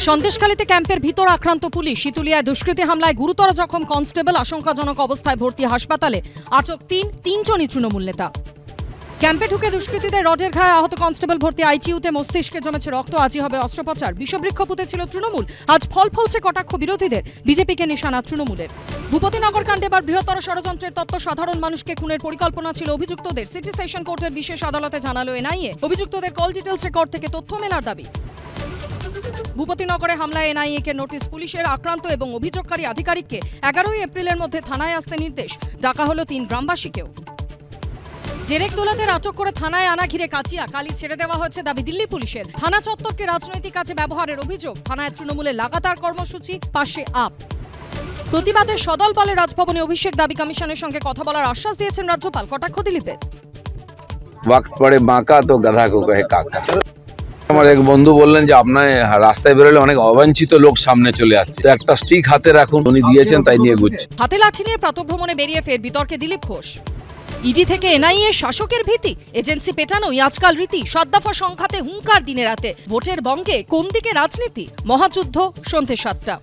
সন্দেশখালীতে ক্যাম্পের ভিতর আক্রান্ত পুলিশ। শীতুলিয়ায় দুষ্কৃতী হামলায় গুরুতর জখম কনস্টেবল, আশঙ্কাজনক অবস্থায় ভর্তি হাসপাতালে। আটক তিনজনই তৃণমূল নেতা। ক্যাম্পে ঢুকে দুষ্কৃতীদের রডের ঘায়ে আহত কনস্টেবল ভর্তি আইটিইউতে। মস্তিষ্কে জমেছে রক্ত, আজই হবে অস্ত্রোপচার। বিষবৃক্ষ পুঁতেছিল তৃণমূল, আজ ফল ফলছে কটাক্ষ বিরোধীদের। বিজেপিকে নিশানা তৃণমূলের। ভূপতিনগর কাণ্ডে এবার বৃহত্তর ষড়যন্ত্রের তত্ত্ব। সাধারণ মানুষকে খুনের পরিকল্পনা ছিল অভিযুক্তদের। সিটি সেশন কোর্টের বিশেষ আদালতে জানালো এনআইএ। অভিযুক্তদের কল ডিটেলস রেকর্ড থেকে তথ্য মেলার দাবি। ভূপতিনগরে হামলায় এনআইএ-কে নোটিশ পুলিশের। আক্রান্ত এবং অভিযোগকারী আধিকারিককে 11 এপ্রিলের মধ্যে থানায় আসতে নির্দেশ। ডাকা হলো 3 গ্রামবাসীকেও। ডেরেকদোলাদের আটক করে থানায় আনা ঘিরে কাচিয়া। কালি ছেড়ে দেওয়া হয়েছে দাবি দিল্লি পুলিশের। থানা চত্বরকে রাজনৈতিক কাজে ব্যবহারের অভিযোগ। থানায় তৃণমূলের লাগাতার কর্মসূচি, পাশে আপ। প্রতিবাদের সদল বলে রাজভবনে অভিষেক। দাবি কমিশনের সঙ্গে কথা বলার আশ্বাস দিয়েছেন রাজ্যপাল। কটাক্ষ দিলীপের। ওয়াক্ত পড়ে বাঁকা তো গাধা কো কহে কাকা। আমার এক বন্ধু বললেন যে আপনার রাস্তায় বেরোলে অনেক অবাঞ্ছিত লোক সামনে চলে আসছে, একটা স্টিক হাতে রাখুন। উনি দিয়েছেন, তাই নিয়ে ঘুরছে। হাতে লাঠি নিয়ে প্রাতঃভ্রমণে বেরিয়ে ফের বিতর্কে দিলীপ ঘোষ। ইডি থেকে এনআইএ শাসকের ভীতি, এজেন্সি পেটানোই আজকাল রীতি। 7 দফা সংখ্যাতে হুঙ্কার দিনে রাতে। ভোটের বঙ্গে কোন দিকে রাজনীতি? মহাযুদ্ধ সন্ধ্যে 7টা।